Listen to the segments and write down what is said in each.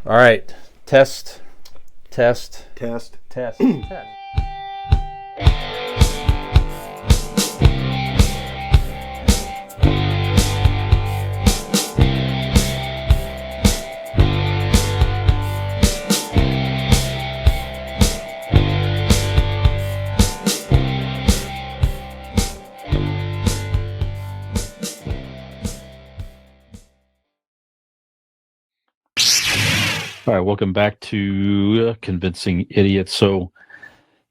All right. Test. Test. All right, welcome back to Convincing Idiots. So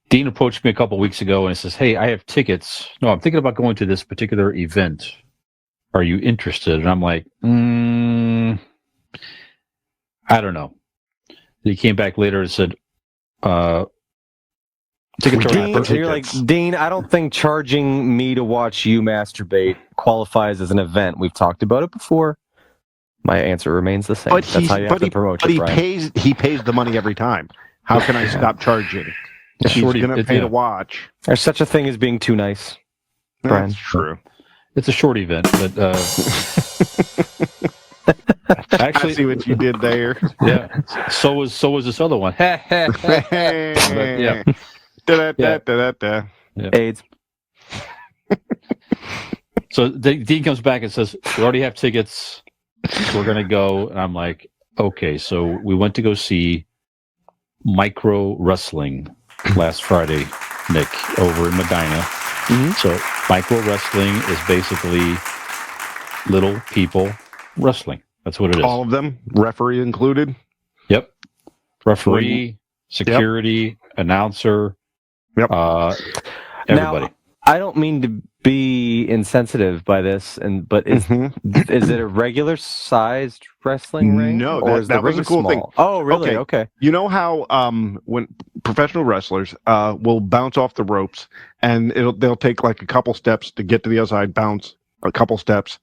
Dean approached me a couple weeks ago and he says, "Hey, I have tickets. No, I'm thinking about going to this particular event. Are you interested?" And I'm like, I don't know. He came back later and said, tickets are Dean, not for you're like, tickets. Dean, I don't think charging me to watch you masturbate qualifies as an event. We've talked about it before. My answer remains the same. But That's how you have to promote but it, he Brian. pays the money every time. How can I stop charging? He's going to pay to watch. There's such a thing as being too nice, Brian. That's true. It's a short event, but actually, I see what you did there. yeah. So was this other one. But, yeah. Da-da-da-da-da-da. AIDS. So Dean comes back and says, "We already have tickets. We're going to go." And I'm like, okay. So we went to go see Micro Wrestling last Friday, Nick, over in Medina. Mm-hmm. So Micro Wrestling is basically little people wrestling. That's what it is. All of them, referee included. Yep. Referee, security, announcer, everybody. Now, I don't mean to be insensitive by this, but is it a regular sized wrestling ring? No, or is that the was ring a cool small? thing. Oh, really? Okay. You know how when professional wrestlers will bounce off the ropes and they'll take like a couple steps to get to the other side, bounce a couple steps.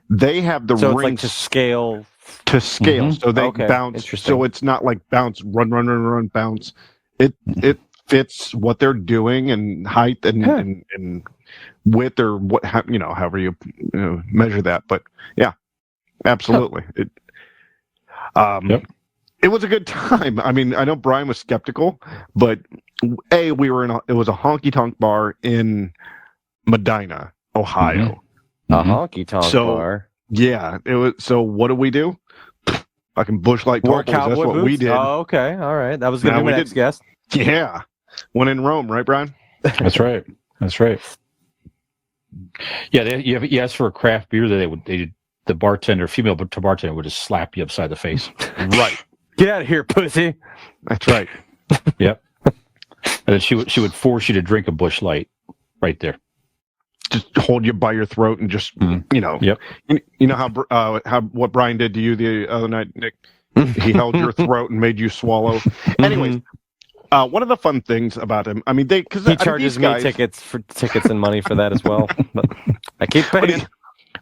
They have the So rings it's like to scale. So they bounce. Interesting. So it's not like bounce, run, bounce. It fits what they're doing and height and width or however you measure that. But yeah, absolutely. It was a good time. I mean, I know Brian was skeptical, but it was a honky tonk bar in Medina, Ohio. A honky tonk bar. Yeah, it was. So what do? Fucking Bush Light Wore Topos. That's cowboy what boots? we did. Oh, okay. All right. That was going to be my next guess. Yeah. When in Rome, right, Brian? That's right. Yeah, you asked for a craft beer that the bartender, female bartender, would just slap you upside the face. Right. Get out of here, pussy. That's right. Yep. And then she would force you to drink a Bush Light right there. Just hold you by your throat and just Yep. You know how what Brian did to you the other night, Nick. He held your throat and made you swallow. Anyways, one of the fun things about him, I mean, he charges me tickets and money for that as well. But I keep paying.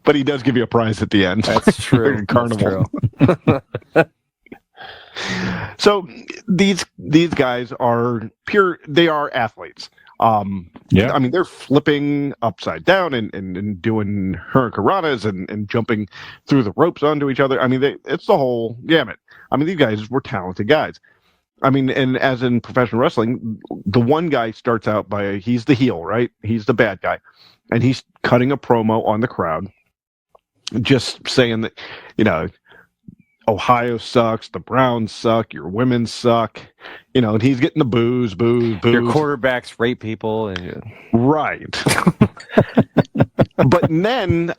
But he does give you a prize at the end. That's true. Carnival. So these guys are pure. They are athletes. I mean, they're flipping upside down and doing hurricanranas and jumping through the ropes onto each other. I mean, it's the whole gamut. I mean, these guys were talented guys. I mean, and as in professional wrestling, the one guy starts out he's the heel, right? He's the bad guy. And he's cutting a promo on the crowd, just saying that, Ohio sucks, the Browns suck, your women suck, and he's getting the booze. Your quarterbacks rape people. Right. But then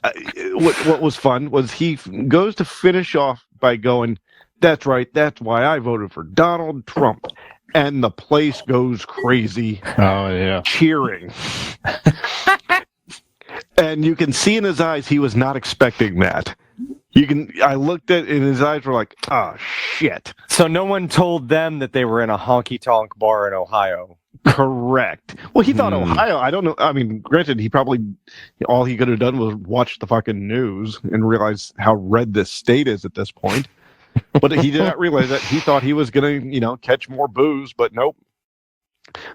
what was fun was he goes to finish off by going, "That's right, that's why I voted for Donald Trump." And the place goes crazy. Oh, yeah. Cheering. And you can see in his eyes he was not expecting that. I looked at it and his eyes were like, "Oh shit." So no one told them that they were in a honky tonk bar in Ohio. Correct. Well, he thought Ohio. I don't know. I mean, granted, all he could have done was watch the fucking news and realize how red this state is at this point. But he did not realize that. He thought he was going to, catch more booze, but nope.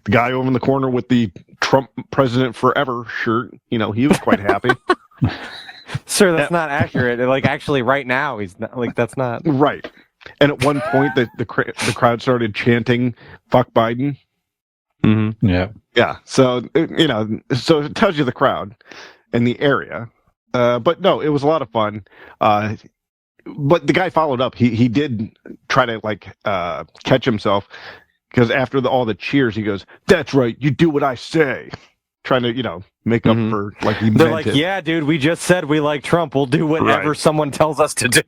The guy over in the corner with the Trump president forever shirt, he was quite happy. Sir, that's not accurate. Like, actually, right now, he's not. Like, that's not right. And at one point, the crowd started chanting "Fuck Biden." Mm-hmm. Yeah. So so it tells you the crowd and the area. But no, it was a lot of fun. But the guy followed up. He did try to catch himself, because after all the cheers, he goes, "That's right, you do what I say." Trying to make up for he They're meant like, it. "Yeah, dude, we just said we like Trump. We'll do whatever someone tells us to do."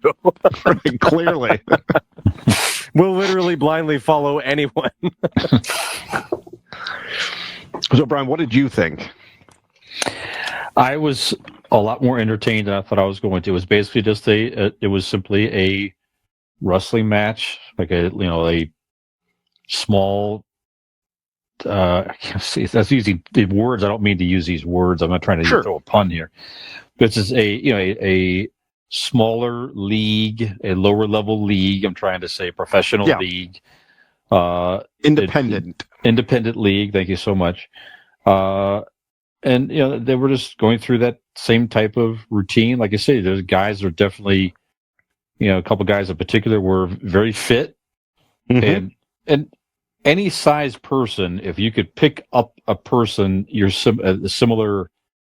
Right, clearly. We'll literally blindly follow anyone. So, Brian, what did you think? I was a lot more entertained than I thought I was going to. It was basically just it was simply a wrestling match, like a small. I can't see. That's using the words. I don't mean to use these words. I'm not trying to throw a pun here. This is a smaller league, a lower level league. I'm trying to say professional league. Independent league. Thank you so much. And they were just going through that same type of routine. Like I say, those guys are definitely, a couple guys in particular were very fit, and any size person, if you could pick up a person a similar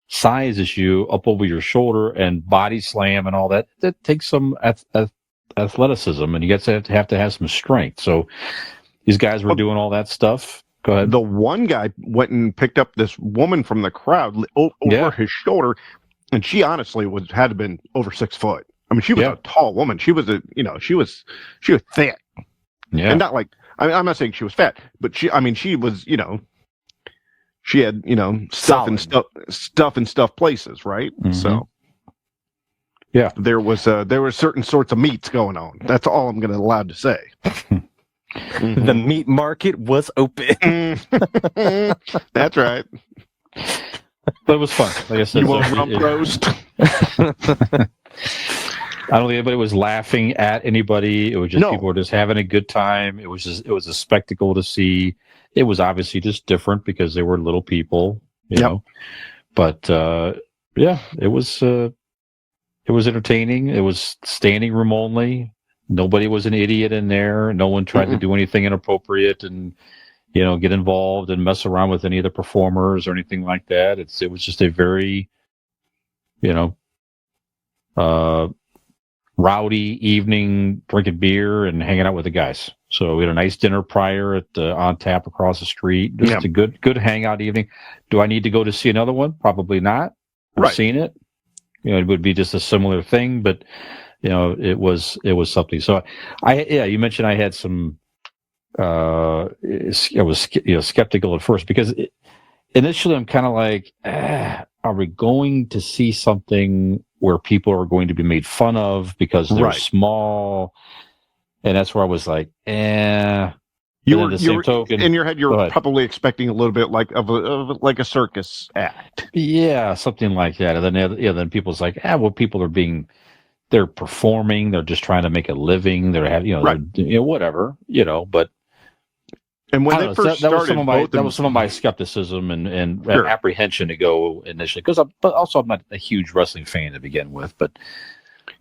size as you up over your shoulder and body slam and all that takes some athleticism, and you have to have some strength. So these guys were doing all that stuff. Go ahead. The one guy went and picked up this woman from the crowd over his shoulder, and she honestly had to have been over 6 foot. I mean, she was a tall woman. She was she was thick. Yeah. And not I'm not saying she was fat, but she was, she had, stuff in stuff places, right? Mm-hmm. So yeah, there were certain sorts of meats going on. That's all I'm allowed to say. Mm-hmm. The meat market was open. That's right. But it was fun. Like I said, rump roast. I don't think anybody was laughing at anybody. It was just people were just having a good time. It was a spectacle to see. It was obviously just different because they were little people, you know. But it was entertaining. It was standing room only. Nobody was an idiot in there. No one tried to do anything inappropriate and get involved and mess around with any of the performers or anything like that. It was just a very rowdy evening, drinking beer and hanging out with the guys. So we had a nice dinner prior at On Tap across the street. Just a good hangout evening. Do I need to go to see another one? Probably not. I've seen it. It would be just a similar thing, but it was something. So you mentioned I had some. I was skeptical at first because initially I'm kind of like, are we going to see something where people are going to be made fun of because they're small? And that's where I was like, You were in your head. You're probably expecting a little bit like a circus act. Yeah, something like that. And then people's like, people they're performing. They're just trying to make a living. They're having, whatever, But and when they first started, that was some of my skepticism and apprehension to go initially, but also I'm not a huge wrestling fan to begin with. But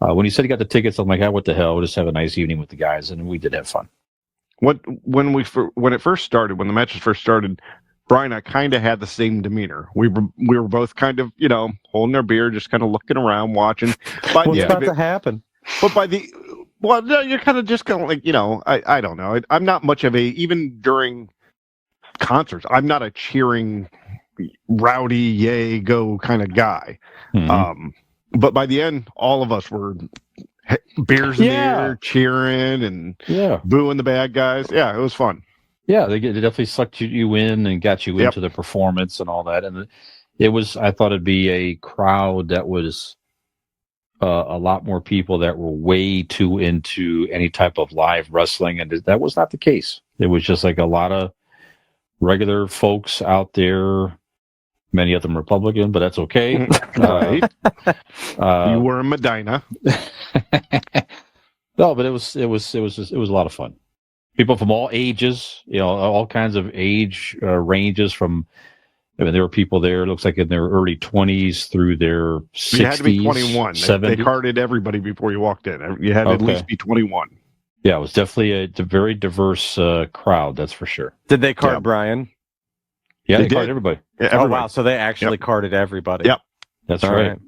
when you said you got the tickets, I'm like, what the hell? We'll just have a nice evening with the guys, and we did have fun. When it first started, when the matches first started, Brian and I kind of had the same demeanor. We were both kind of holding our beer, just kind of looking around, watching. What's about to happen? But you're kind of just going like, I don't know. I'm not much of even during concerts, I'm not a cheering, rowdy, yay, go kind of guy. Mm-hmm. But by the end, all of us were beers in the air, cheering and booing the bad guys. Yeah, it was fun. Yeah, they definitely sucked you in and got you into the performance and all that. And I thought it'd be a crowd that was a lot more people that were way too into any type of live wrestling. And that was not the case. It was just like a lot of regular folks out there, many of them Republican, but that's okay. Right. You were in Medina. No, but it was a lot of fun. People from all ages, all kinds of age ranges from. There were people there, it looks like in their early 20s through their 60s. You had to be 21. 70s. They carded everybody before you walked in. You had to at least be 21. Yeah, it was definitely a very diverse crowd. That's for sure. Did they card Yeah. Brian? Yeah, They they carded did. everybody. Yeah, Oh everybody. wow! So they actually carded everybody. Yep. That's All right.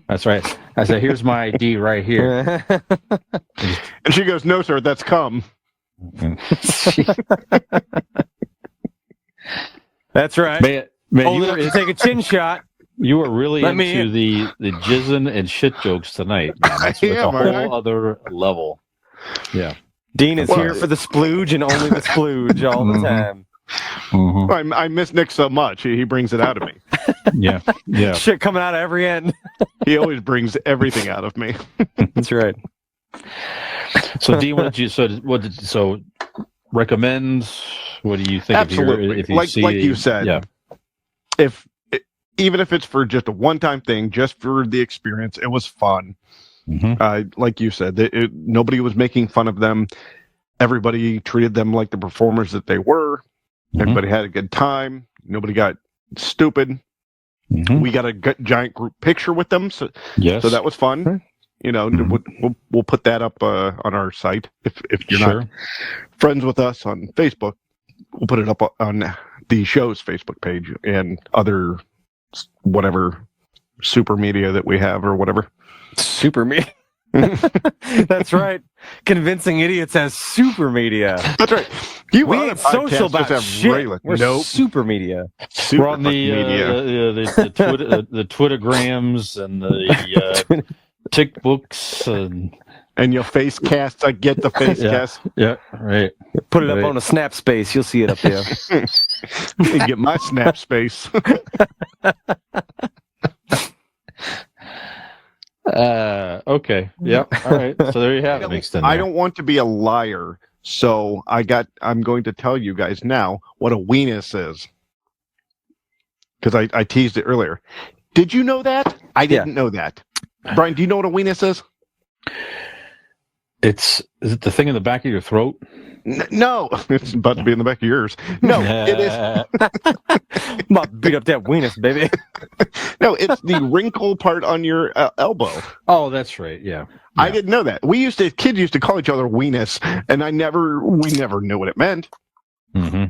That's right. I said, "Here's my ID right here." And she goes, "No, sir, that's cum." That's right. Man, Old you enough were to take a chin shot. you were really Let me into the jizzing and shit jokes tonight. Man. That's Yeah, a man. whole other level. Yeah. Dean is Well, here for the splooge and only the splooge all the Mhm. time. Mhm. I miss Nick so much. He brings it out of me. Yeah. Yeah. Shit coming out of every end. He always brings everything out of me. That's right. So, Dean, so recommend? What do you think? Absolutely. If you like see, you said, yeah. Even if it's for just a one-time thing, just for the experience, it was fun. Mhm. Like you said, nobody was making fun of them. Everybody treated them like the performers that they were. Mhm. Everybody had a good time. Nobody got stupid. Mhm. We got a giant group picture with them, so Yes. that was fun. Right. You know, Mhm. we'll put that up on our site. If you're Sure. not friends with us on Facebook, we'll put it up on the show's Facebook page and other whatever super media that we have or whatever. Super media. That's right. Convincing Idiots has super media. That's right. You We on ain't a podcast social just about have shit. regular- We're Nope. super media. Super We're on the media. the Twitter the Twittergrams and the tick books and And your face cast, I get the face Yeah. cast. yeah, right. Put it up Right. on a snap space. You'll see it up there. You get my snap space. Okay. Yep. All right. So there you have it. Mixed in I there. don't want to be a liar, so I'm going to tell you guys now what a weenus is. Because I teased it earlier. Did you know that? I didn't know that. Brian, do you know what a weenus is? Is it the thing in the back of your throat? No, it's about to be in the back of yours. No, it is. I'm about to beat up that weenus, baby. No, it's the wrinkle part on your elbow. Oh, that's right. Yeah. I didn't know that. Kids used to call each other weenus, and we never knew what it meant. Mm-hmm.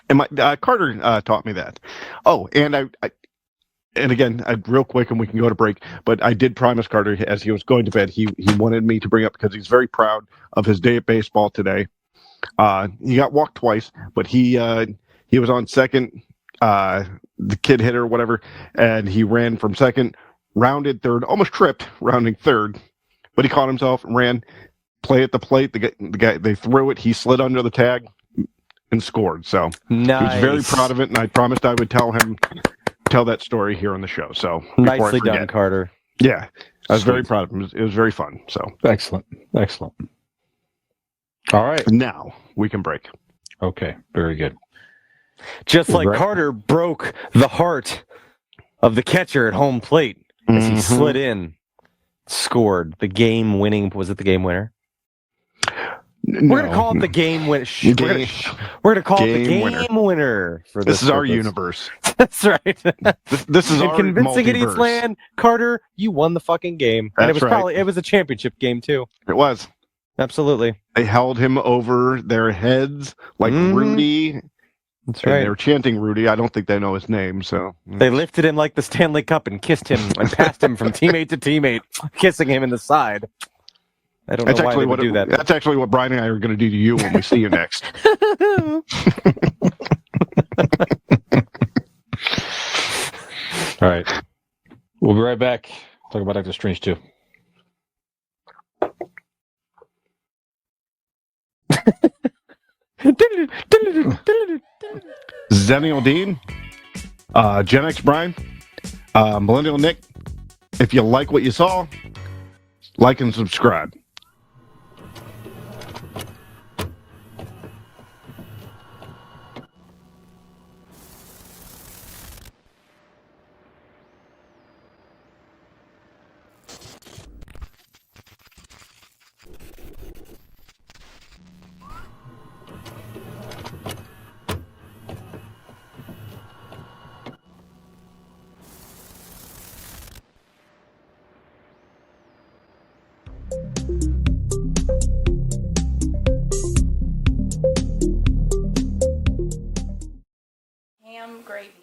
And my Carter taught me that. Oh, and and again, real quick, and we can go to break. But I did promise Carter as he was going to bed, he wanted me to bring up because he's very proud of his day at baseball today. He got walked twice, but he was on second. The kid hit or whatever, and he ran from second, rounded third, almost tripped, rounding third, but he caught himself and ran. Play at the plate. The guy they threw it. He slid under the tag and scored. So Nice. he was very proud of it, and I promised I would tell that story here on the show. So before I Nicely forget. done, Carter. Yeah, I was very Sweet. proud of him. It was very fun. So Excellent. All right. now we can break. Okay. Very good. Just like Right. Carter broke the heart of the catcher at home plate as he Mhm. slid in, scored the game winning. Was it the game winner? We're gonna call it the game winner. We're gonna call it the Game game winner for This is our purpose. universe. That's right. This is In our convincing idiots multiverse. land, Carter, you won the fucking game, and it That's was right. it was a championship game too. It was. Absolutely. They held him over their heads like Mhm. Rudy. That's And right. they were chanting Rudy. I don't think they know his name. So They lifted him like the Stanley Cup and kissed him and passed him from teammate to teammate, kissing him in the side. I don't know why they would do that. That's actually what Brian and I are going to do to you when we see you next. All right. We'll be right back. Talk about Doctor Strange 2. Xennial Dean, GenX Brian, Millennial Nick. If you like what you saw, like and subscribe. gravy.